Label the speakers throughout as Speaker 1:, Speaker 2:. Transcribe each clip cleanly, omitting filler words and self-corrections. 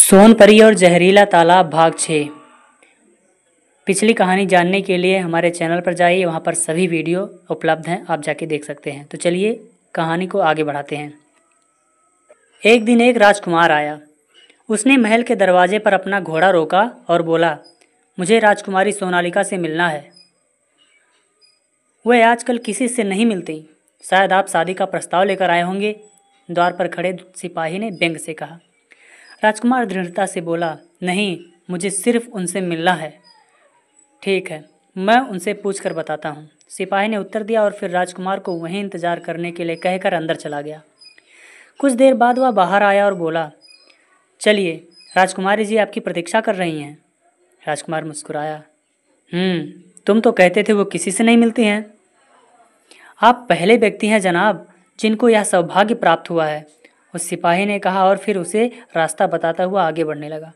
Speaker 1: सोनपरी और जहरीला तालाब भाग 6। पिछली कहानी जानने के लिए हमारे चैनल पर जाइए, वहाँ पर सभी वीडियो उपलब्ध हैं, आप जाके देख सकते हैं। तो चलिए कहानी को आगे बढ़ाते हैं। एक दिन एक राजकुमार आया। उसने महल के दरवाजे पर अपना घोड़ा रोका और बोला, मुझे राजकुमारी सोनालिका से मिलना है। वह आजकल किसी से नहीं मिलती, शायद आप शादी का प्रस्ताव लेकर आए होंगे। द्वार पर खड़े सिपाही ने व्यंग से कहा। राजकुमार दृढ़ता से बोला, नहीं, मुझे सिर्फ उनसे मिलना है। ठीक है, मैं उनसे पूछकर बताता हूँ, सिपाही ने उत्तर दिया और फिर राजकुमार को वहीं इंतजार करने के लिए कहकर अंदर चला गया। कुछ देर बाद वह बाहर आया और बोला, चलिए, राजकुमारी जी आपकी प्रतीक्षा कर रही हैं। राजकुमार मुस्कुराया, तुम तो कहते थे वो किसी से नहीं मिलती हैं। आप पहले व्यक्ति हैं जनाब जिनको यह सौभाग्य प्राप्त हुआ है, उस सिपाही ने कहा और फिर उसे रास्ता बताता हुआ आगे बढ़ने लगा।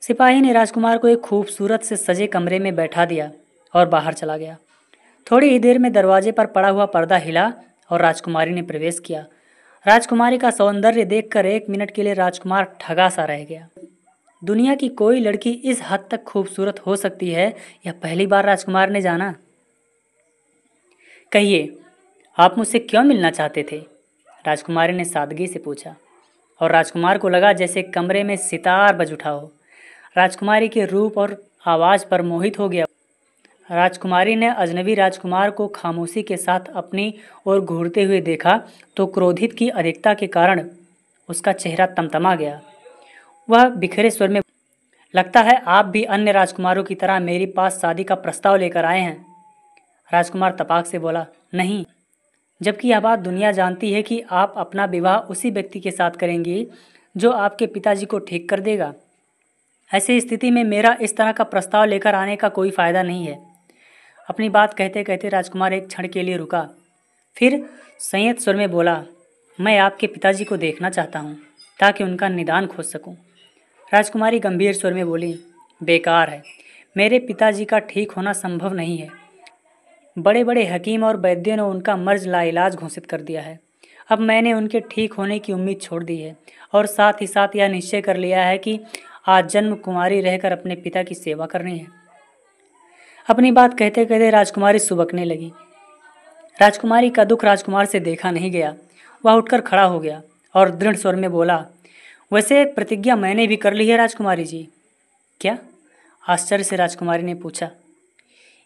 Speaker 1: सिपाही ने राजकुमार को एक खूबसूरत से सजे कमरे में बैठा दिया और बाहर चला गया। थोड़ी ही देर में दरवाजे पर पड़ा हुआ पर्दा हिला और राजकुमारी ने प्रवेश किया। राजकुमारी का सौंदर्य देखकर एक मिनट के लिए राजकुमार ठगा सा रह गया। दुनिया की कोई लड़की इस हद तक खूबसूरत हो सकती है, यह पहली बार राजकुमार ने जाना। कहिए, आप मुझसे क्यों मिलना चाहते थे? राजकुमारी ने सादगी से पूछा और राजकुमार को लगा जैसे कमरे में सितार बज उठा हो। राजकुमारी के रूप और आवाज़ पर मोहित हो गया। राजकुमारी ने अजनबी राजकुमार को खामोशी के साथ अपनी ओर घूरते हुए देखा तो क्रोधित की अधिकता के कारण उसका चेहरा तमतमा गया। वह बिखरे स्वर में, लगता है आप भी अन्य राजकुमारों की तरह मेरे पास शादी का प्रस्ताव लेकर आए हैं। राजकुमार तपाक से बोला, नहीं, जबकि यह बात दुनिया जानती है कि आप अपना विवाह उसी व्यक्ति के साथ करेंगी जो आपके पिताजी को ठीक कर देगा। ऐसी स्थिति में मेरा इस तरह का प्रस्ताव लेकर आने का कोई फ़ायदा नहीं है। अपनी बात कहते कहते राजकुमार एक क्षण के लिए रुका, फिर संयत स्वर में बोला, मैं आपके पिताजी को देखना चाहता हूँ ताकि उनका निदान खोज सकूँ। राजकुमारी गंभीर स्वर में बोली, बेकार है, मेरे पिताजी का ठीक होना संभव नहीं है। बड़े बड़े हकीम और वैद्यों ने उनका मर्ज लाइलाज घोषित कर दिया है। अब मैंने उनके ठीक होने की उम्मीद छोड़ दी है और साथ ही साथ यह निश्चय कर लिया है कि आज जन्म कुमारी रहकर अपने पिता की सेवा करनी है। अपनी बात कहते कहते राजकुमारी सुबकने लगी। राजकुमारी का दुख राजकुमार से देखा नहीं गया। वह उठकर खड़ा हो गया और दृढ़ स्वर में बोला, वैसे प्रतिज्ञा मैंने भी कर ली है राजकुमारी जी। क्या? आश्चर्य से राजकुमारी ने पूछा।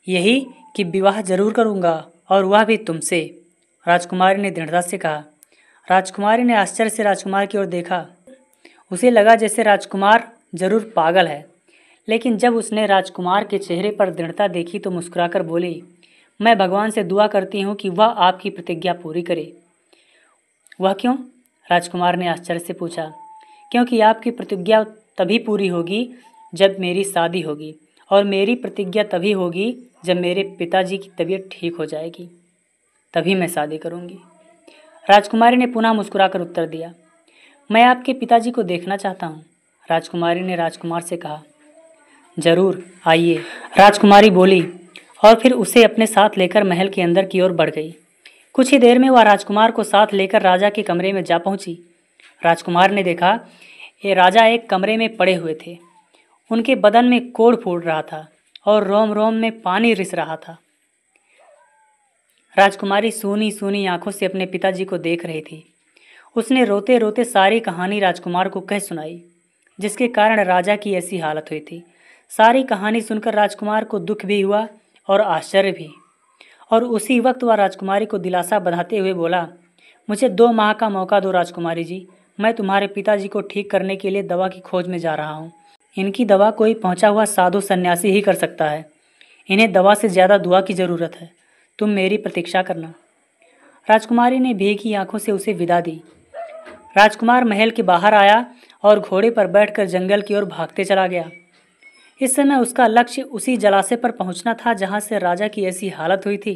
Speaker 1: यही कि विवाह जरूर करूंगा और वह भी तुमसे, राजकुमारी ने दृढ़ता से कहा। राजकुमारी ने आश्चर्य से राजकुमार की ओर देखा। उसे लगा जैसे राजकुमार जरूर पागल है, लेकिन जब उसने राजकुमार के चेहरे पर दृढ़ता देखी तो मुस्कुराकर बोली, मैं भगवान से दुआ करती हूँ कि वह आपकी प्रतिज्ञा पूरी करे। वह क्यों? राजकुमार ने आश्चर्य से पूछा। क्योंकि आपकी प्रतिज्ञा तभी पूरी होगी जब मेरी शादी होगी, और मेरी प्रतिज्ञा तभी होगी जब मेरे पिताजी की तबीयत ठीक हो जाएगी, तभी मैं शादी करूंगी। राजकुमारी ने पुनः मुस्कुराकर उत्तर दिया, मैं आपके पिताजी को देखना चाहता हूँ। राजकुमारी ने राजकुमार से कहा। जरूर, आइए, राजकुमारी बोली और फिर उसे अपने साथ लेकर महल के अंदर की ओर बढ़ गई। कुछ ही देर में वह राजकुमार को साथ लेकर राजा के कमरे में जा पहुंची। राजकुमार ने देखा ये राजा एक कमरे में पड़े हुए थे। उनके बदन में कोढ़ फूट रहा था और रोम रोम में पानी रिस रहा था। राजकुमारी सूनी सूनी आंखों से अपने पिताजी को देख रही थी। उसने रोते रोते सारी कहानी राजकुमार को कह सुनाई, जिसके कारण राजा की ऐसी हालत हुई थी। सारी कहानी सुनकर राजकुमार को दुख भी हुआ और आश्चर्य भी, और उसी वक्त वह राजकुमारी को दिलासा बंधाते हुए बोला, मुझे 2 माह का मौका दो राजकुमारी जी, मैं तुम्हारे पिताजी को ठीक करने के लिए दवा की खोज में जा रहा हूँ। इनकी दवा कोई पहुंचा हुआ साधु सन्यासी ही कर सकता है। इन्हें दवा से ज़्यादा दुआ की ज़रूरत है। तुम मेरी प्रतीक्षा करना। राजकुमारी ने भीगी आंखों से उसे विदा दी। राजकुमार महल के बाहर आया और घोड़े पर बैठकर जंगल की ओर भागते चला गया। इस समय उसका लक्ष्य उसी जलाशय पर पहुंचना था जहां से राजा की ऐसी हालत हुई थी।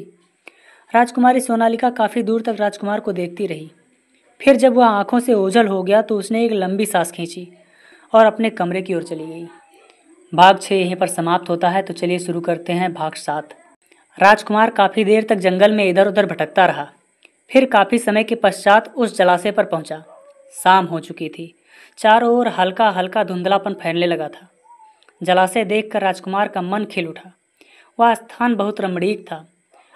Speaker 1: राजकुमारी सोनालिका काफ़ी दूर तक राजकुमार को देखती रही। फिर जब वह आंखों से ओझल हो गया तो उसने एक लंबी सांस खींची और अपने कमरे की ओर चली गई। भाग 6 यहीं पर समाप्त होता है। तो चलिए शुरू करते हैं भाग 7। राजकुमार काफ़ी देर तक जंगल में इधर उधर भटकता रहा। फिर काफ़ी समय के पश्चात उस जलाशय पर पहुंचा। शाम हो चुकी थी। चारों ओर हल्का हल्का धुंधलापन फैलने लगा था। जलाशय देखकर राजकुमार का मन खिल उठा। वह स्थान बहुत रमणीक था।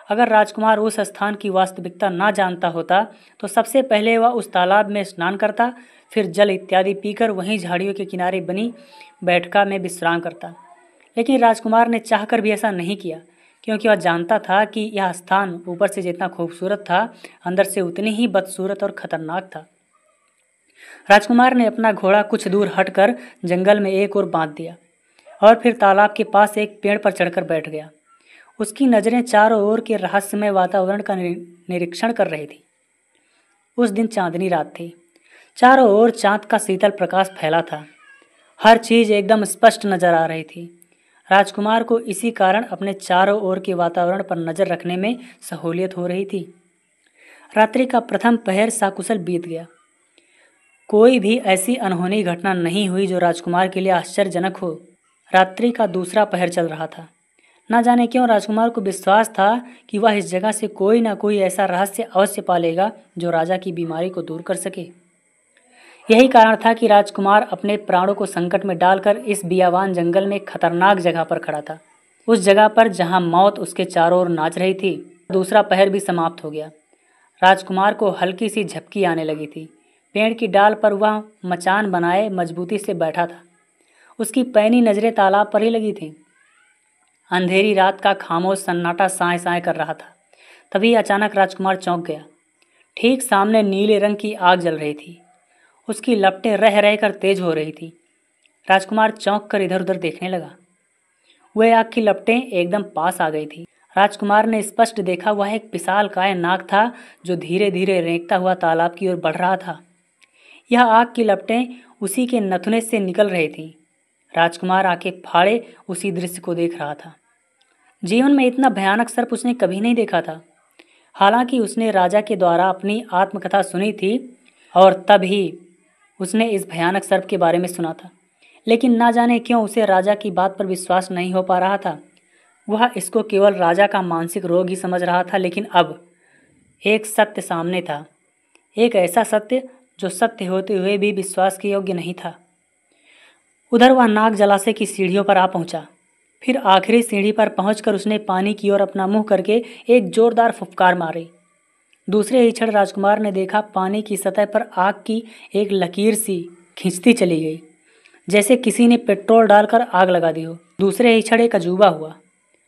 Speaker 1: अगर राजकुमार उस स्थान की वास्तविकता ना जानता होता तो सबसे पहले वह उस तालाब में स्नान करता, फिर जल इत्यादि पीकर वहीं झाड़ियों के किनारे बनी बैठका में विश्राम करता। लेकिन राजकुमार ने चाहकर भी ऐसा नहीं किया, क्योंकि वह जानता था कि यह स्थान ऊपर से जितना खूबसूरत था, अंदर से उतनी ही बदसूरत और खतरनाक था। राजकुमार ने अपना घोड़ा कुछ दूर हटकर जंगल में एक ओर बांध दिया और फिर तालाब के पास एक पेड़ पर चढ़कर बैठ गया। उसकी नज़रें चारों ओर के रहस्यमय वातावरण का निरीक्षण कर रही थी। उस दिन चांदनी रात थी। चारों ओर चांद का शीतल प्रकाश फैला था। हर चीज़ एकदम स्पष्ट नजर आ रही थी। राजकुमार को इसी कारण अपने चारों ओर के वातावरण पर नजर रखने में सहूलियत हो रही थी। रात्रि का प्रथम पहर सकुशल बीत गया। कोई भी ऐसी अनहोनी घटना नहीं हुई जो राजकुमार के लिए आश्चर्यजनक हो। रात्रि का दूसरा पहर चल रहा था। न जाने क्यों राजकुमार को विश्वास था कि वह इस जगह से कोई न कोई ऐसा रहस्य अवश्य पालेगा जो राजा की बीमारी को दूर कर सके। यही कारण था कि राजकुमार अपने प्राणों को संकट में डालकर इस बियावान जंगल में खतरनाक जगह पर खड़ा था, उस जगह पर जहां मौत उसके चारों ओर नाच रही थी। दूसरा पहर भी समाप्त हो गया। राजकुमार को हल्की सी झपकी आने लगी थी। पेड़ की डाल पर वह मचान बनाए मजबूती से बैठा था। उसकी पैनी नजरें तालाब पर ही लगी थीं। अंधेरी रात का खामोश सन्नाटा साए साए कर रहा था। तभी अचानक राजकुमार चौंक गया। ठीक सामने नीले रंग की आग जल रही थी। उसकी लपटें रह रहकर तेज हो रही थी। राजकुमार चौंक कर इधर उधर देखने लगा। वह आग की लपटें एकदम पास आ गई थी। राजकुमार ने स्पष्ट देखा वह एक विशालकाय नाग था जो धीरे धीरे रेंगता हुआ तालाब की ओर बढ़ रहा था। यह आग की लपटें उसी के नथुने से निकल रही थीं। राजकुमार आंखें फाड़े उसी दृश्य को देख रहा था। जीवन में इतना भयानक सर्प उसने कभी नहीं देखा था। हालांकि उसने राजा के द्वारा अपनी आत्मकथा सुनी थी और तब ही उसने इस भयानक सर्प के बारे में सुना था, लेकिन ना जाने क्यों उसे राजा की बात पर विश्वास नहीं हो पा रहा था। वह इसको केवल राजा का मानसिक रोग ही समझ रहा था। लेकिन अब एक सत्य सामने था, एक ऐसा सत्य जो सत्य होते हुए भी विश्वास के योग्य नहीं था। उधर वह नाग जलाशय की सीढ़ियों पर आ पहुंचा। फिर आखिरी सीढ़ी पर पहुंचकर उसने पानी की ओर अपना मुंह करके एक जोरदार फुफकार मारी। दूसरे ही क्षण राजकुमार ने देखा पानी की सतह पर आग की एक लकीर सी खिंचती चली गई, जैसे किसी ने पेट्रोल डालकर आग लगा दी हो। दूसरे ही क्षण एक अजूबा हुआ।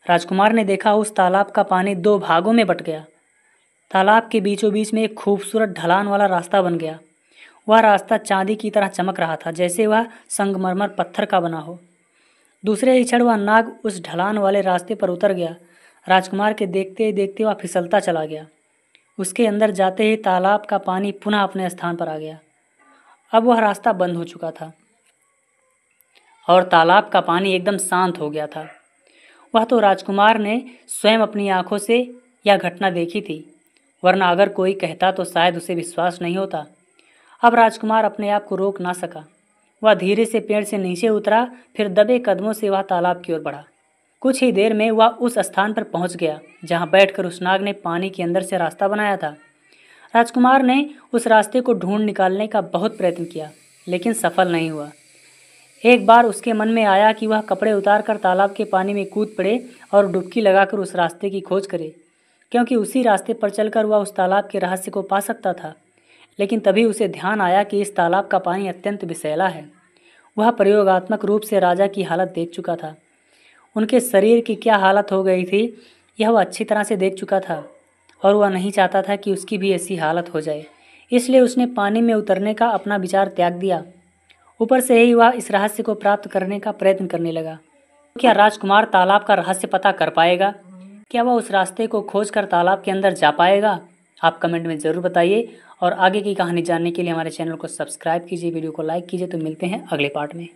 Speaker 1: राजकुमार ने देखा उस तालाब का पानी दो भागों में बट गया। तालाब के बीचों बीच में एक खूबसूरत ढलान वाला रास्ता बन गया। वह रास्ता चांदी की तरह चमक रहा था, जैसे वह संगमरमर पत्थर का बना हो। दूसरे ही क्षण वह नाग उस ढलान वाले रास्ते पर उतर गया। राजकुमार के देखते देखते वह फिसलता चला गया। उसके अंदर जाते ही तालाब का पानी पुनः अपने स्थान पर आ गया। अब वह रास्ता बंद हो चुका था और तालाब का पानी एकदम शांत हो गया था। वह तो राजकुमार ने स्वयं अपनी आंखों से यह घटना देखी थी, वरना अगर कोई कहता तो शायद उसे विश्वास नहीं होता। अब राजकुमार अपने आप को रोक ना सका। वह धीरे से पेड़ से नीचे उतरा, फिर दबे कदमों से वह तालाब की ओर बढ़ा। कुछ ही देर में वह उस स्थान पर पहुंच गया जहां बैठकर उस नाग ने पानी के अंदर से रास्ता बनाया था। राजकुमार ने उस रास्ते को ढूंढ निकालने का बहुत प्रयत्न किया, लेकिन सफल नहीं हुआ। एक बार उसके मन में आया कि वह कपड़े उतारकर तालाब के पानी में कूद पड़े और डुबकी लगाकर उस रास्ते की खोज करे, क्योंकि उसी रास्ते पर चलकर वह उस तालाब के रहस्य को पा सकता था। लेकिन तभी उसे ध्यान आया कि इस तालाब का पानी अत्यंत विषैला है। वह प्रयोगात्मक रूप से राजा की हालत देख चुका था। उनके शरीर की क्या हालत हो गई थी यह वह अच्छी तरह से देख चुका था, और वह नहीं चाहता था कि उसकी भी ऐसी हालत हो जाए। इसलिए उसने पानी में उतरने का अपना विचार त्याग दिया। ऊपर से ही वह इस रहस्य को प्राप्त करने का प्रयत्न करने लगा। क्या राजकुमार तालाब का रहस्य पता कर पाएगा? क्या वह उस रास्ते को खोजकर तालाब के अंदर जा पाएगा? आप कमेंट में ज़रूर बताइए, और आगे की कहानी जानने के लिए हमारे चैनल को सब्सक्राइब कीजिए, वीडियो को लाइक कीजिए। तो मिलते हैं अगले पार्ट में।